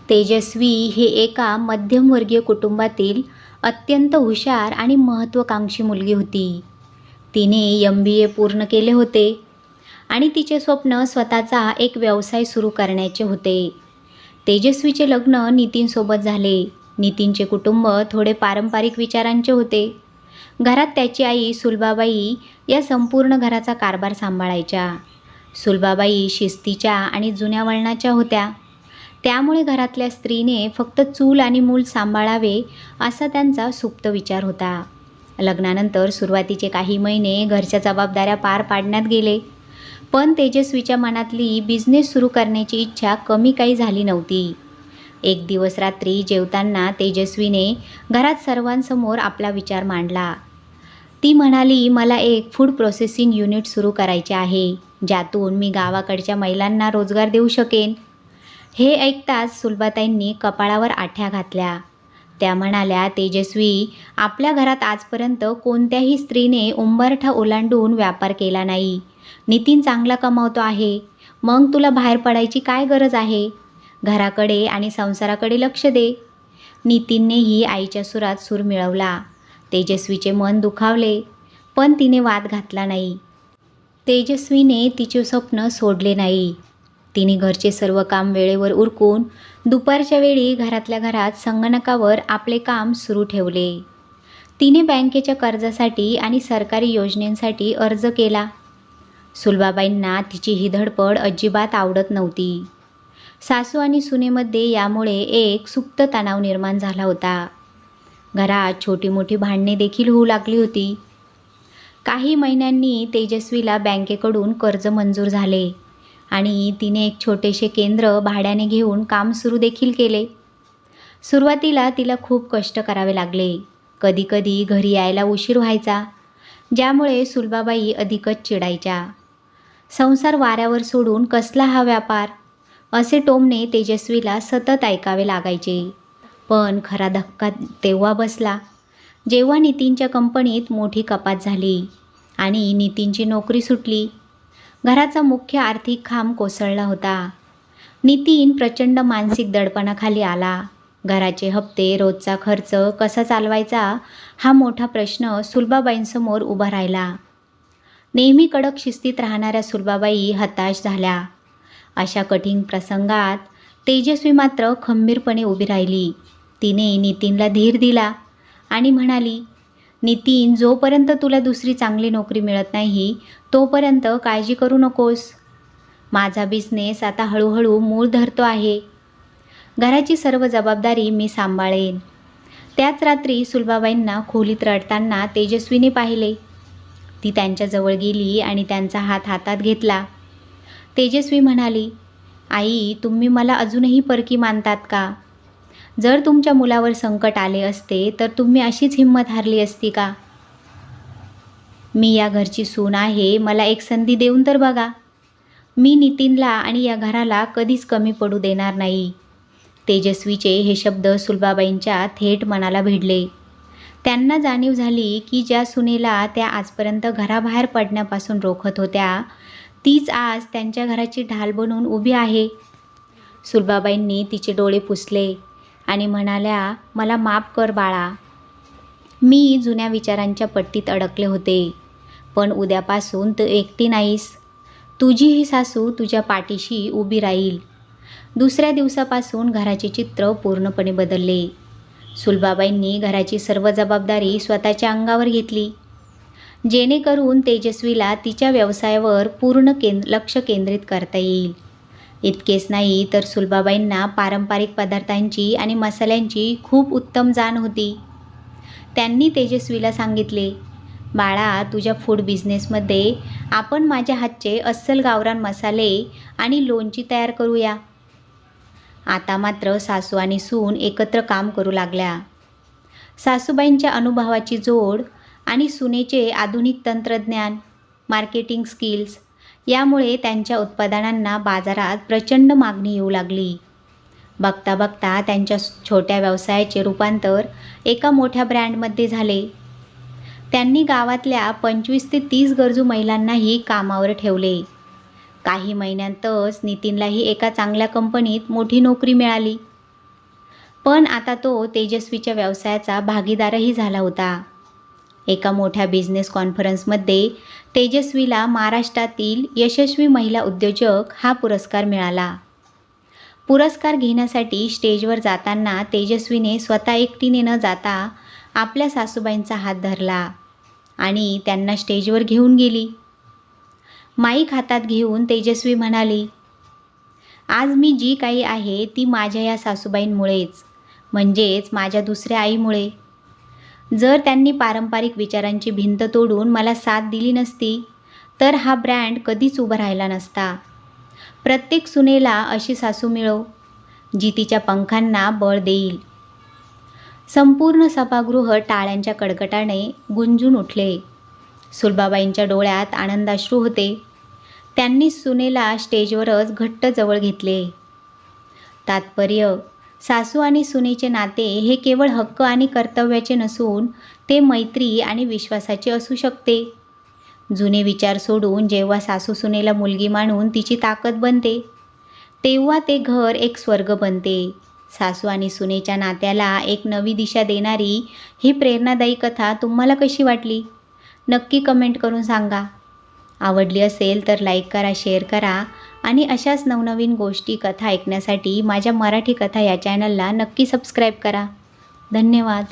तेजस्वी हे एका मध्यमवर्गीय कुटुंबातील अत्यंत हुशार आणि महत्त्वाकांक्षी मुलगी होती. तिने MBA पूर्ण केले होते आणि तिचे स्वप्न स्वतःचा एक व्यवसाय सुरू करण्याचे होते. तेजस्वीचे लग्न नितीनसोबत झाले. नितीनचे कुटुंब थोडे पारंपरिक विचारांचे होते. घरात त्याची आई सुलभाबाई या संपूर्ण घराचा कारभार सांभाळायच्या. सुलभाबाई शिस्तीच्या आणि जुन्या वळणाच्या होत्या. त्यामुळे घरातल्या स्त्रीने फक्त चूल आणि मूल सांभाळावे असा त्यांचा सुप्त विचार होता. लग्नानंतर सुरुवातीचे काही महिने घरच्या जबाबदाऱ्या पार पाडण्यात गेले, पण तेजस्वीच्या मनातली बिझनेस सुरू करण्याची इच्छा कमी काही झाली नव्हती. एक दिवस रात्री जेवताना तेजस्वीने घरात सर्वांसमोर आपला विचार मांडला. ती म्हणाली, मला एक फूड प्रोसेसिंग युनिट सुरू करायचे आहे, ज्यातून मी गावाकडच्या महिलांना रोजगार देऊ शकेन. हे ऐकताच सुलभाताईंनी कपाळावर आठ्या घातल्या. त्या म्हणाल्या, तेजस्वी, आपल्या घरात आजपर्यंत कोणत्याही स्त्रीने उंबरठा ओलांडून व्यापार केला नाही. नितीन चांगला कमावतो आहे, मग तुला बाहेर पडायची काय गरज आहे? घराकडे आणि संसाराकडे लक्ष दे. नितीननेही आईच्या सुरात सूर मिळवला. तेजस्वीचे मन दुखावले, पण तिने वाद घातला नाही. तेजस्वीने तिचे स्वप्न सोडले नाही. तिने घरचे सर्व काम वेळेवर उरकून दुपारच्या वेळी घरातल्या घरात संगणकावर आपले काम सुरू ठेवले. तिने बँकेच्या कर्जासाठी आणि सरकारी योजनांसाठी अर्ज केला. सुलभाबाईंना तिची ही धडपड अजिबात आवडत नव्हती. सासू आणि सुनेमध्ये यामुळे एक सुप्त तणाव निर्माण झाला होता. घरात छोटी मोठी भांडणे देखील होऊ लागली होती. काही महिन्यांनी तेजस्वीला बँकेकडून कर्ज मंजूर झाले आणि तिने एक छोटेसे केंद्र भाड्याने घेऊन काम सुरू देखील केले. सुरुवातीला तिला खूप कष्ट करावे लागले. कधीकधी घरी यायला उशीर व्हायचा, ज्यामुळे सुलभाबाई अधिकच चिडायच्या. संसार वाऱ्यावर सोडून कसला हा व्यापार, असे टोमणे तेजस्वीला सतत ऐकावे लागायचे. पण खरा धक्का तेव्हा बसला जेव्हा नितीनच्या कंपनीत मोठी कपात झाली आणि नितीनची नोकरी सुटली. घराचा मुख्य आर्थिक खांब कोसळला होता. नितीन प्रचंड मानसिक दडपणाखाली आला. घराचे हप्ते, रोजचा खर्च कसा चालवायचा हा मोठा प्रश्न सुलभाबाईंसमोर उभा राहिला. नेहमी कडक शिस्तीत राहणाऱ्या सुलभाबाई हताश झाल्या. अशा कठीण प्रसंगात तेजस्वी मात्र खंबीरपणे उभी राहिली. तिने नितीनला धीर दिला आणि म्हणाली, नितीन, जोपर्यंत तुला दुसरी चांगली नोकरी मिळत नाही तोपर्यंत काळजी करू नकोस. माझा बिझनेस आता हळूहळू मूळ धरतो आहे. घराची सर्व जबाबदारी मी सांभाळेन. त्याच रात्री सुलभाबाईंना खोलीत रडताना तेजस्वीने पाहिले. ती त्यांच्याजवळ गेली आणि त्यांचा हात हातात घेतला. तेजस्वी म्हणाली, आई, तुम्ही मला अजूनही परकी मानतात का? जर तुमच्या मुलावर संकट आले असते तर तुम्ही अशीच हिंमत हारली असती का? मी या घरची सून आहे, मला एक संधी देऊन तर बघा. मी नितीनला आणि या घराला कधीच कमी पडू देणार नाही. तेजस्वीचे हे शब्द सुलभाबाईंच्या थेट मनाला भिडले. त्यांना जाणीव झाली की ज्या सुनेला त्या आजपर्यंत घराबाहेर पडण्यापासून रोखत होत्या, तीच आज त्यांच्या घराची ढाल बनून उभी आहे. सुलभाबाईंनी तिचे डोळे पुसले आणि म्हणाल्या, मला माफ कर बाळा. मी जुन्या विचारांच्या पट्टीत अडकले होते, पण उद्यापासून तू एकटी नाहीस. तुझी ही सासू तुझ्या पाठीशी उभी राहील. दुसऱ्या दिवसापासून घराचे चित्र पूर्णपणे बदलले. सुलभाबाईंनी घराची सर्व जबाबदारी स्वतःच्या अंगावर घेतली, जेणेकरून तेजस्वीला तिच्या व्यवसायावर पूर्ण लक्ष केंद्रित करता येईल. इतकेच नाही तर सुलभाबाईंना पारंपरिक पदार्थांची आणि मसाल्यांची खूप उत्तम जाण होती. त्यांनी तेजस्वीला सांगितले, बाळा, तुझ्या फूड बिझनेसमध्ये आपण माझ्या हातचे अस्सल गावरान मसाले आणि लोणची तयार करूया. आता मात्र सासू आणि सून एकत्र काम करू लागल्या. सासूबाईंच्या अनुभवाची जोड आणि सुनेचे आधुनिक तंत्रज्ञान, मार्केटिंग स्किल्स यामुळे त्यांच्या उत्पादनांना बाजारात प्रचंड मागणी येऊ लागली. बघता बघता त्यांच्या छोट्या व्यवसायाचे रूपांतर एका मोठ्या ब्रँडमध्ये झाले. त्यांनी गावातल्या 25 ते 30 गरजू महिलांनाही कामावर ठेवले. काही महिन्यांतच नितीनलाही एका चांगल्या कंपनीत मोठी नोकरी मिळाली. पण आता तो तेजस्वीच्या व्यवसायाचा भागीदारही झाला होता. एका मोठ्या बिझनेस कॉन्फरन्समध्ये तेजस्वीला महाराष्ट्रातील यशस्वी महिला उद्योजक हा पुरस्कार मिळाला. पुरस्कार घेण्यासाठी स्टेजवर जाताना तेजस्वीने स्वतः एकटीने न जाता आपल्या सासूबाईंचा हात धरला आणि त्यांना स्टेजवर घेऊन गेली. माईक हातात घेऊन तेजस्वी म्हणाली, आज मी जी काही आहे ती माझ्या या सासूबाईंमुळेच, म्हणजेच माझ्या दुसऱ्या आईमुळे. जर त्यांनी पारंपरिक विचारांची भिंत तोडून मला साथ दिली नसती तर हा ब्रँड कधीच उभा राहिला नसता. प्रत्येक सुनेला अशी सासू मिळो जी तिच्या पंखांना बळ देईल. संपूर्ण सभागृह टाळ्यांच्या कडकडाटाने गुंजून उठले. सुलभाबाईंच्या डोळ्यात आनंदाश्रू होते. त्यांनी सुनेला स्टेजवरच घट्ट जवळ घेतले. तात्पर्य, सासू आणि सुनेचे नाते हे केवळ हक्क आणि कर्तव्याचे नसून ते मैत्री आणि विश्वासाचे असू शकते. जुने विचार सोडून जेव्हा सासू सुनेला मुलगी मानून तिची ताकद बनते, तेव्हा ते घर एक स्वर्ग बनते. सासू आणि सुनेच्या नात्याला एक नवी दिशा देणारी ही प्रेरणादायी कथा तुम्हाला कशी वाटली? नक्की कमेंट करून सांगा. आवडली असेल तर लाईक करा, शेअर करा आणि अशाच नवनवीन गोष्टी, कथा ऐकण्यासाठी माझ्या मराठी कथा या चॅनलला नक्की सबस्क्राईब करा. धन्यवाद.